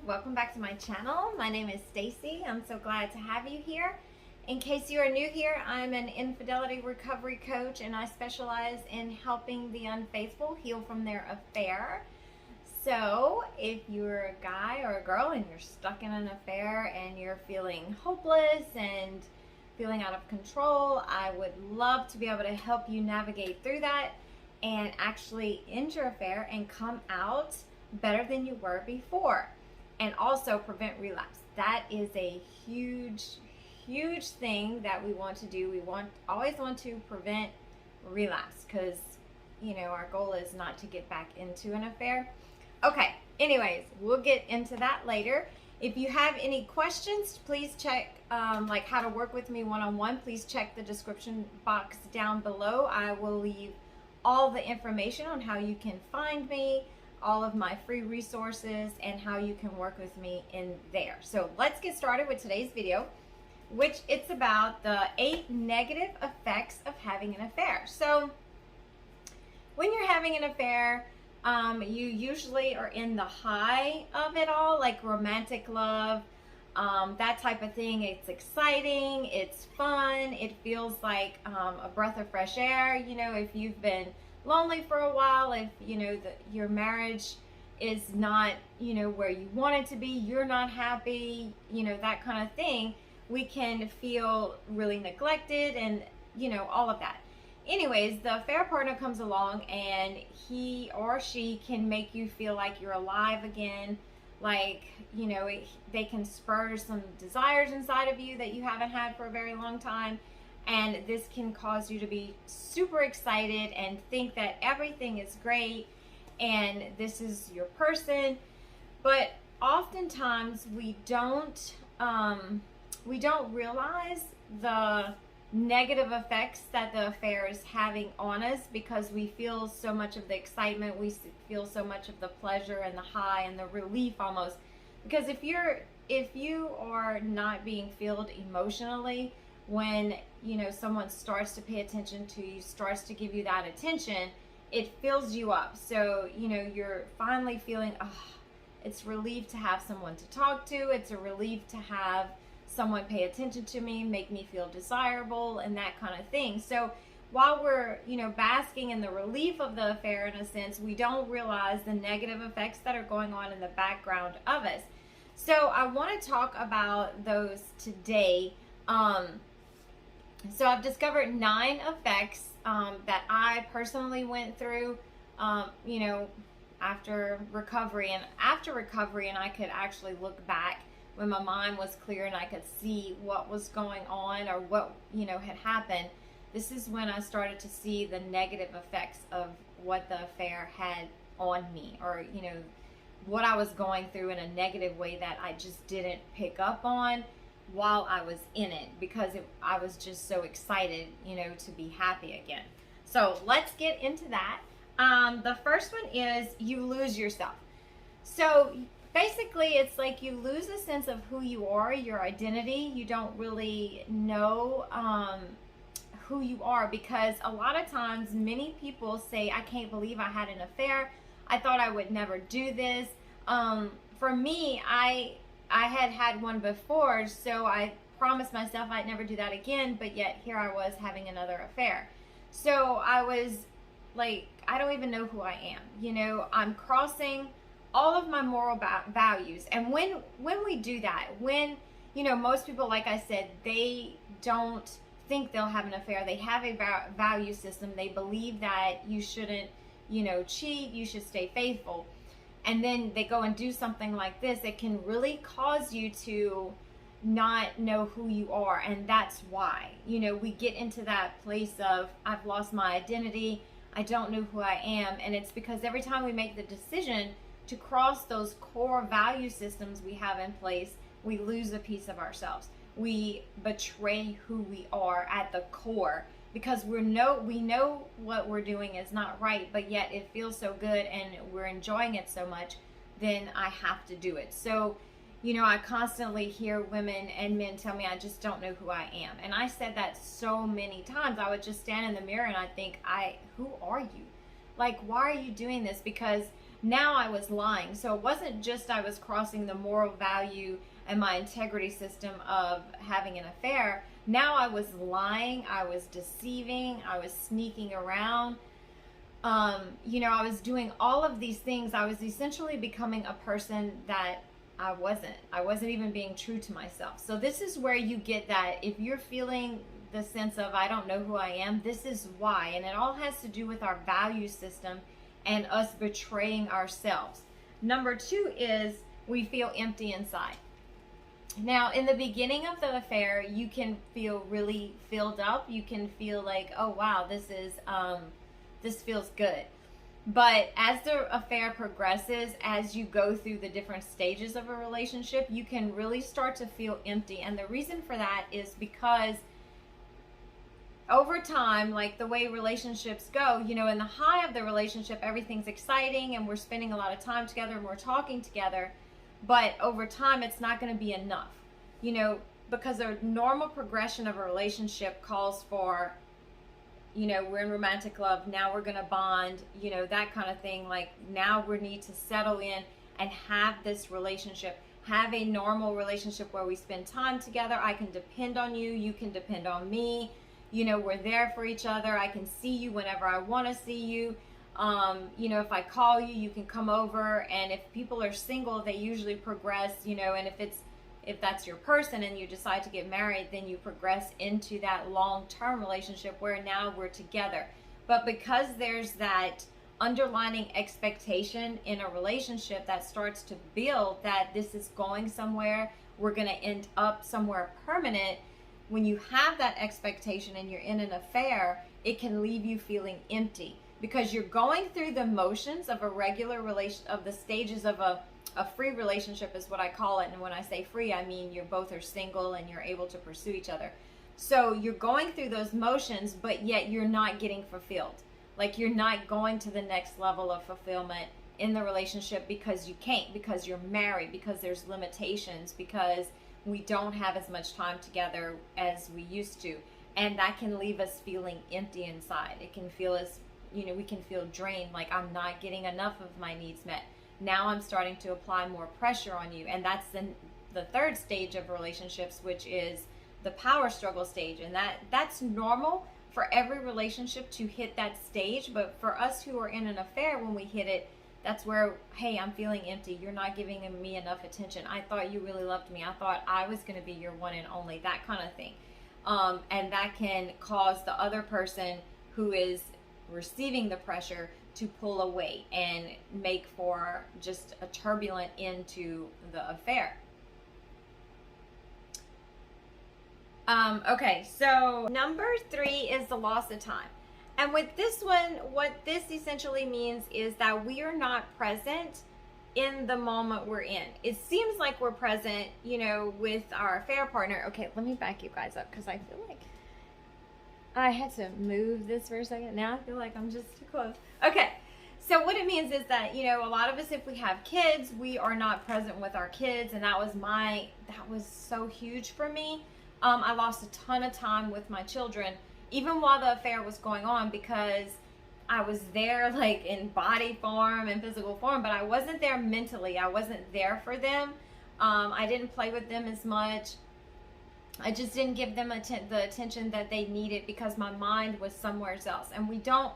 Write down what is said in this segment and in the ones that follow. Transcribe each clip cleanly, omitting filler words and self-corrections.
welcome back to my channel. My name is Stacey. I'm so glad to have you here. In case you are new here, I'm an infidelity recovery coach and I specialize in helping the unfaithful heal from their affair. So if you're a guy or a girl and you're stuck in an affair and you're feeling hopeless and feeling out of control, I would love to be able to help you navigate through that and actually end your affair and come out better than you were before, and also prevent relapse. That is a huge thing that we want to do. We always want to prevent relapse because our goal is not to get back into an affair. Okay, anyways, we'll get into that later. If you have any questions, please check like how to work with me one-on-one. Please check the description box down below. I will leave all the information on how you can find me, all of my free resources, and how you can work with me in there. So let's get started with today's video, which it's about the 8 negative effects of having an affair. So when you're having an affair, you usually are in the high of it all, like romantic love, that type of thing. It's exciting, it's fun, it feels like a breath of fresh air. If you've been lonely for a while, if your marriage is not where you want it to be, you're not happy, that kind of thing, we can feel really neglected and all of that. Anyways, the affair partner comes along and he or she can make you feel like you're alive again, like they can spur some desires inside of you that you haven't had for a very long time. And this can cause you to be super excited and think that everything is great and this is your person. But oftentimes we don't realize the negative effects that the affair is having on us, because we feel so much of the excitement, we feel so much of the pleasure and the high and the relief almost. Because if you are not being filled emotionally, when someone starts to pay attention to you, starts to give you that attention, it fills you up. So you're finally feeling, it's relief to have someone to talk to, it's a relief to have someone pay attention to me, make me feel desirable, and that kind of thing. So while we're basking in the relief of the affair, in a sense, we don't realize the negative effects that are going on in the background of us. So I want to talk about those today. So I've discovered 9 effects that I personally went through, after recovery. And after recovery, and I could actually look back when my mind was clear and I could see what was going on or what, had happened. This is when I started to see the negative effects of what the affair had on me, or, what I was going through in a negative way that I just didn't pick up on while I was in it, because I was just so excited, to be happy again. So let's get into that. The first one is you lose yourself. So basically it's like you lose a sense of who you are, your identity. You don't really know who you are, because a lot of times many people say, I can't believe I had an affair. I thought I would never do this. For me, I had one before, so I promised myself I'd never do that again, but yet here I was having another affair. So I was like, I don't even know who I am. I'm crossing all of my moral values. And when we do that, when most people, like I said, they don't think they'll have an affair. They have a value system. They believe that you shouldn't cheat, you should stay faithful. And then they go and do something like this. It can really cause you to not know who you are. And that's why, we get into that place of, I've lost my identity, I don't know who I am. And it's because every time we make the decision to cross those core value systems we have in place, we lose a piece of ourselves. We betray who we are at the core, because we know what we're doing is not right, but yet it feels so good and we're enjoying it so much, then I have to do it. So, I constantly hear women and men tell me, I just don't know who I am. And I said that so many times. I would just stand in the mirror and I think, who are you? Like, why are you doing this? Because now I was lying. So it wasn't just I was crossing the moral value and my integrity system of having an affair. Now I was lying, I was deceiving, I was sneaking around. I was doing all of these things. I was essentially becoming a person that I wasn't. I wasn't even being true to myself. So this is where you get that. If you're feeling the sense of, I don't know who I am, this is why. And it all has to do with our value system and us betraying ourselves. Number 2 is we feel empty inside. Now, in the beginning of the affair, you can feel really filled up. You can feel like, oh wow, this feels good. But as the affair progresses, as you go through the different stages of a relationship, you can really start to feel empty. And the reason for that is because over time, like the way relationships go, in the high of the relationship, everything's exciting and we're spending a lot of time together and we're talking together. But over time, it's not going to be enough, because a normal progression of a relationship calls for, we're in romantic love. Now we're going to bond, that kind of thing. Like now we need to settle in and have this relationship, have a normal relationship where we spend time together. I can depend on you. You can depend on me. We're there for each other. I can see you whenever I want to see you. If I call you, you can come over. And if people are single, they usually progress, and if that's your person and you decide to get married, then you progress into that long-term relationship where now we're together. But because there's that underlining expectation in a relationship that starts to build that this is going somewhere, we're going to end up somewhere permanent. When you have that expectation and you're in an affair, it can leave you feeling empty because you're going through the motions of a regular relation, of the stages of a free relationship is what I call it. And when I say free, I mean you're both are single and you're able to pursue each other. So you're going through those motions, but yet you're not getting fulfilled. Like you're not going to the next level of fulfillment in the relationship because you can't, because you're married, because there's limitations, because we don't have as much time together as we used to. And that can leave us feeling empty inside. It can feel us, we can feel drained, like I'm not getting enough of my needs met. Now I'm starting to apply more pressure on you. And that's the third stage of relationships, which is the power struggle stage. And that's normal for every relationship to hit that stage. But for us who are in an affair, when we hit it, that's where, hey, I'm feeling empty. You're not giving me enough attention. I thought you really loved me. I thought I was going to be your one and only, that kind of thing. And that can cause the other person who is receiving the pressure to pull away and make for just a turbulent end to the affair. Okay, so number 3 is the loss of time. And with this one, what this essentially means is that we are not present in the moment we're in. It seems like we're present, with our affair partner. Okay, let me back you guys up because I feel like I had to move this for a second. Now I feel like I'm just too close. Okay, so what it means is that, a lot of us, if we have kids, we are not present with our kids. And that was so huge for me. I lost a ton of time with my children, even while the affair was going on, because I was there like in body form and physical form, but I wasn't there mentally. I wasn't there for them. I didn't play with them as much. I just didn't give them the attention that they needed because my mind was somewhere else. And we don't,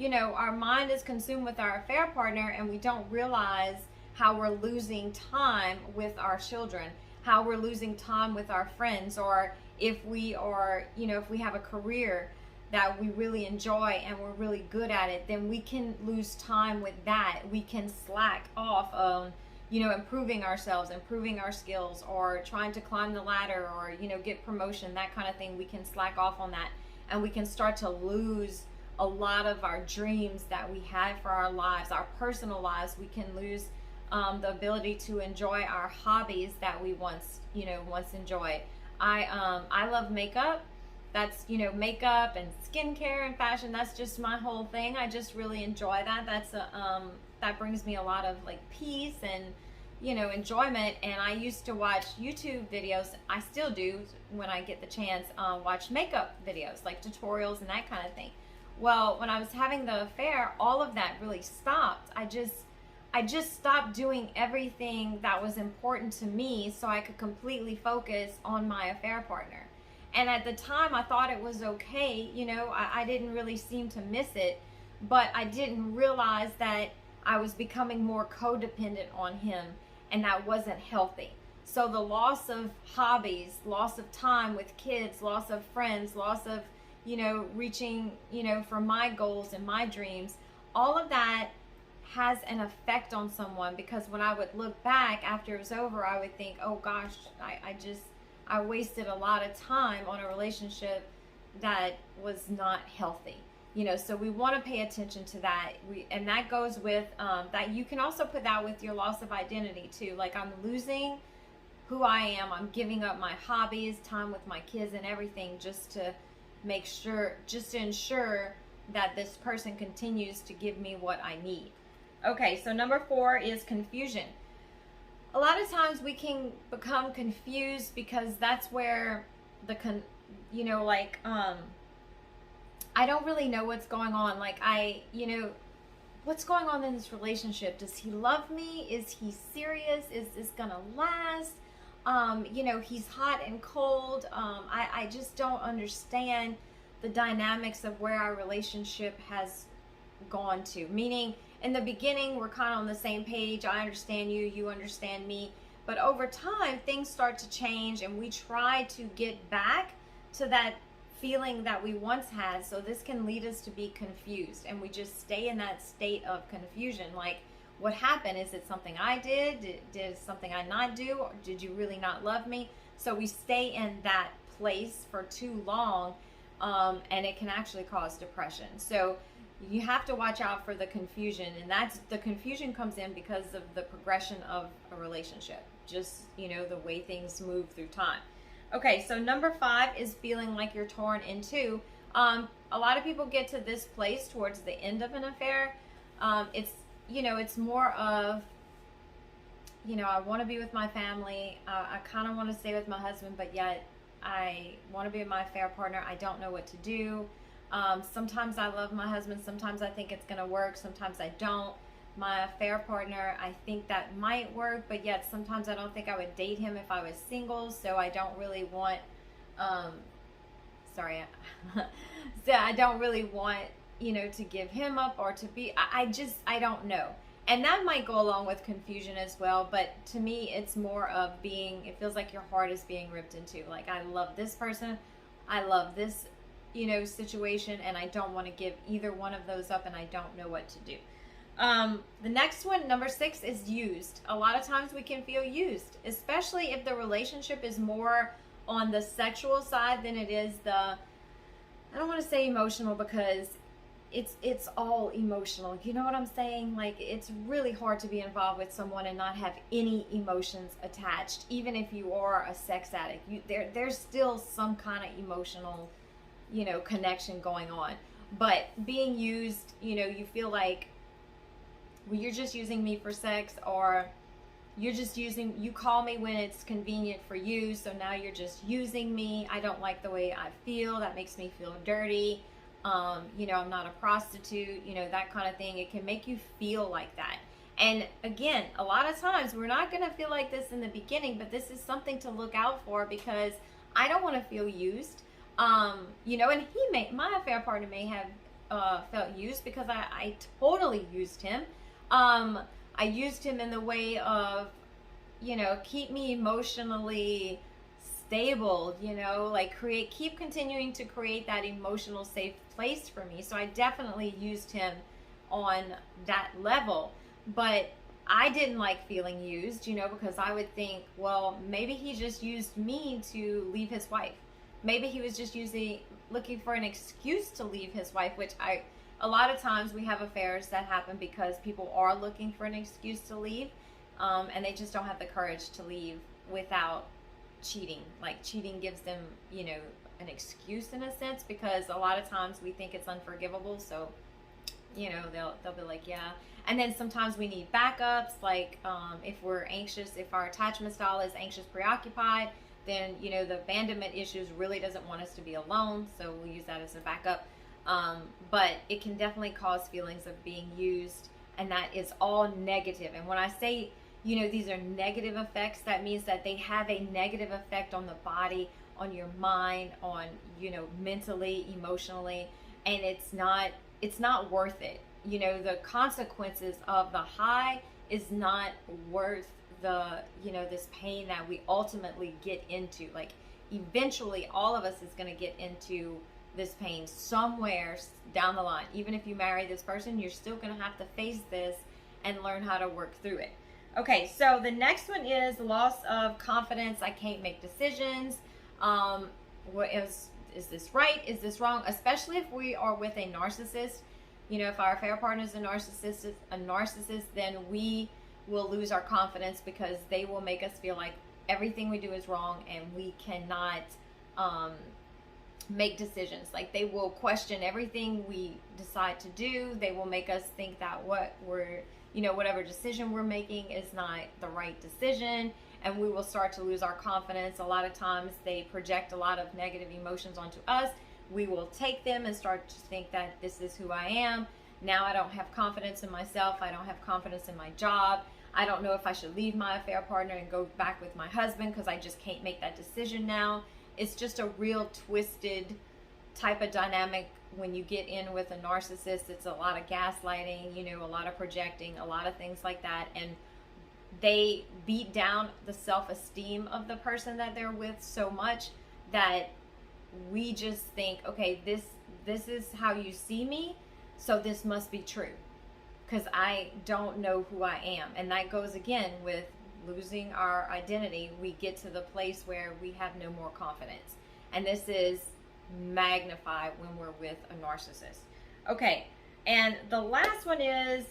our mind is consumed with our affair partner, and we don't realize how we're losing time with our children, how we're losing time with our friends, or if we are, if we have a career that we really enjoy and we're really good at it, then we can lose time with that. We can slack off on, improving ourselves, improving our skills, or trying to climb the ladder, or, get promotion, that kind of thing. We can slack off on that, and we can start to lose a lot of our dreams that we had for our lives, our personal lives. We can lose the ability to enjoy our hobbies that we once enjoyed. I love makeup. That's, makeup and skincare and fashion. That's just my whole thing. I just really enjoy that. That brings me a lot of like peace and, enjoyment. And I used to watch YouTube videos. I still do when I get the chance, watch makeup videos, like tutorials and that kind of thing. Well, when I was having the affair, all of that really stopped. I just stopped doing everything that was important to me so I could completely focus on my affair partner. And at the time, I thought it was okay. You know, I didn't really seem to miss it, but I didn't realize that I was becoming more codependent on him, and that wasn't healthy. So the loss of hobbies, loss of time with kids, loss of friends, loss of, you know, reaching, you know, for my goals and my dreams, all of that has an effect on someone, because when I would look back after it was over, I would think, oh gosh, I wasted a lot of time on a relationship that was not healthy. You know, so we want to pay attention to that. And that goes with that. You can also put that with your loss of identity too. Like, I'm losing who I am. I'm giving up my hobbies, time with my kids and everything, just to make sure, just to ensure that this person continues to give me what I need. Okay, so number 4 is confusion. A lot of times we can become confused because that's where I don't really know what's going on. Like, what's going on in this relationship? Does he love me? Is he serious? Is this gonna last? He's hot and cold. I just don't understand the dynamics of where our relationship has gone to. Meaning, in the beginning, we're kind of on the same page. I understand you, you understand me. But over time, things start to change, and we try to get back to that feeling that we once had. So this can lead us to be confused, and we just stay in that state of confusion. Like, what happened? Is it something I did? Did something I not do? Or did you really not love me? So we stay in that place for too long, and it can actually cause depression. So you have to watch out for the confusion, and the confusion comes in because of the progression of a relationship. Just, the way things move through time. Okay, so number 5 is feeling like you're torn in two. A lot of people get to this place towards the end of an affair. It's more of, I want to be with my family. I kind of want to stay with my husband, but yet I want to be with my affair partner. I don't know what to do. Sometimes I love my husband. Sometimes I think it's going to work. Sometimes I don't. My affair partner, I think that might work, but yet sometimes I don't think I would date him if I was single. So I don't really want, so I don't really want, to give him up or to be, I don't know. And that might go along with confusion as well. But to me, it's more of it feels like your heart is being ripped in two. Like, I love this person. I love this, situation, and I don't want to give either one of those up, and I don't know what to do. The next one, number 6, is used. A lot of times we can feel used, especially if the relationship is more on the sexual side than it is I don't want to say emotional, because it's all emotional. You know what I'm saying? Like, it's really hard to be involved with someone and not have any emotions attached. Even if you are a sex addict, there's still some kind of emotional, connection going on. But being used, you feel like, well, you're just using me for sex, or you call me when it's convenient for you, so now you're just using me. I don't like the way I feel. That makes me feel dirty. I'm not a prostitute, that kind of thing. It can make you feel like that. And again, a lot of times we're not going to feel like this in the beginning, but this is something to look out for, because I don't want to feel used. And my affair partner may have felt used, because I totally used him. I used him in the way of, keep me emotionally stable, keep continuing to create that emotional safe place for me. So I definitely used him on that level, but I didn't like feeling used, because I would think, well, maybe he just used me to leave his wife. Maybe he was just looking for an excuse to leave his wife, which a lot of times we have affairs that happen because people are looking for an excuse to leave, and they just don't have the courage to leave without cheating. Like, cheating gives them, an excuse in a sense, because a lot of times we think it's unforgivable. So, they'll be like, yeah. And then sometimes we need backups. Like, if we're anxious, if our attachment style is anxious, preoccupied, then, the abandonment issues really doesn't want us to be alone. So we'll use that as a backup. But it can definitely cause feelings of being used. and that is all negative. And when I say, these are negative effects, that means that they have a negative effect on the body, on your mind, on, mentally, emotionally, and it's not worth it. The consequences of the high is not worth the, this pain that we ultimately get into. Like, eventually all of us is going to get into this pain somewhere down the line. Even if you marry this person, you're still going to have to face this and learn how to work through it. Okay, so the next one is loss of confidence. I can't make decisions. Is this right? Is this wrong? Especially if we are with a narcissist. If our affair partner is a narcissist, then we will lose our confidence because they will make us feel like everything we do is wrong and we cannot make decisions. Like, they will question everything we decide to do. They will make us think that whatever decision we're making is not the right decision, and we will start to lose our confidence. A lot of times they project a lot of negative emotions onto us. We will take them and start to think that this is who I am. Now I don't have confidence in myself. I don't have confidence in my job. I don't know if I should leave my affair partner and go back with my husband because I just can't make that decision now. It's just a real twisted type of dynamic when you get in with a narcissist. It's a lot of gaslighting, a lot of projecting, a lot of things like that. And they beat down the self-esteem of the person that they're with so much that we just think, okay, this is how you see me, so this must be true because I don't know who I am. And that goes again with losing our identity. We get to the place where we have no more confidence, and this is magnified when we're with a narcissist. Okay, and the last one is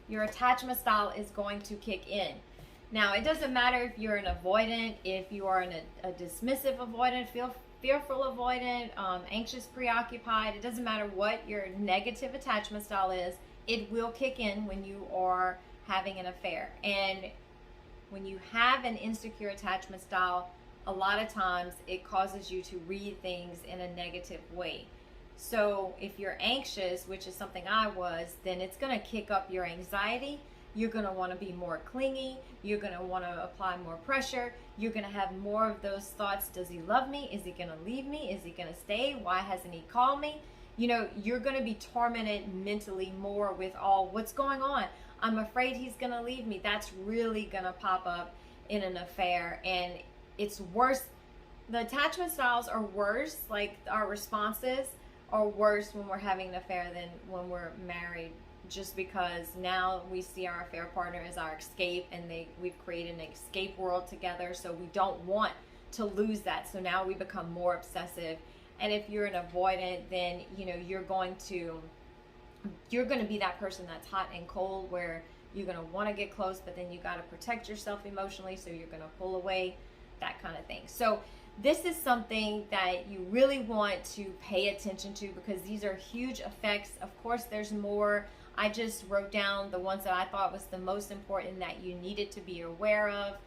your attachment style is going to kick in. Now, it doesn't matter if you're an avoidant, if you are a dismissive avoidant, fearful avoidant, anxious, preoccupied. It doesn't matter what your negative attachment style is. It will kick in when you are having an affair. And when you have an insecure attachment style, a lot of times it causes you to read things in a negative way. So if you're anxious, which is something I was, then it's going to kick up your anxiety. You're going to want to be more clingy. You're going to want to apply more pressure. You're going to have more of those thoughts. Does he love me? Is he going to leave me? Is he going to stay? Why hasn't he called me? You're going to be tormented mentally more with what's going on. I'm afraid he's going to leave me. That's really going to pop up in an affair. And it's worse. The attachment styles are worse. Like, our responses are worse when we're having an affair than when we're married, just because now we see our affair partner as our escape, and we've created an escape world together, so we don't want to lose that. So now we become more obsessive. And if you're an avoidant, then you're going to be that person that's hot and cold, where you're going to want to get close, but then you got to protect yourself emotionally, so you're going to pull away, that kind of thing. So this is something that you really want to pay attention to, because these are huge effects. Of course, there's more. I just wrote down the ones that I thought was the most important that you needed to be aware of.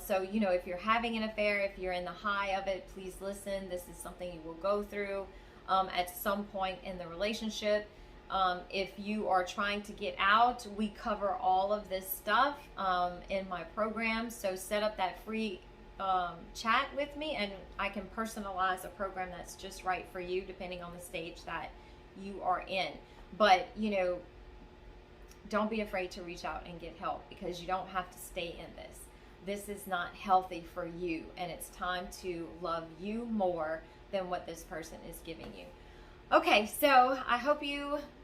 So, if you're having an affair, if you're in the high of it, please listen. This is something you will go through at some point in the relationship. If you are trying to get out, we cover all of this stuff in my program. So set up that free chat with me, and I can personalize a program that's just right for you, depending on the stage that you are in. But, don't be afraid to reach out and get help, because you don't have to stay in this. This is not healthy for you, and it's time to love you more than what this person is giving you. Okay, so I hope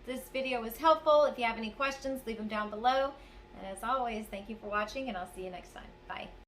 this video was helpful. If you have any questions, leave them down below. And as always, thank you for watching, and I'll see you next time. Bye.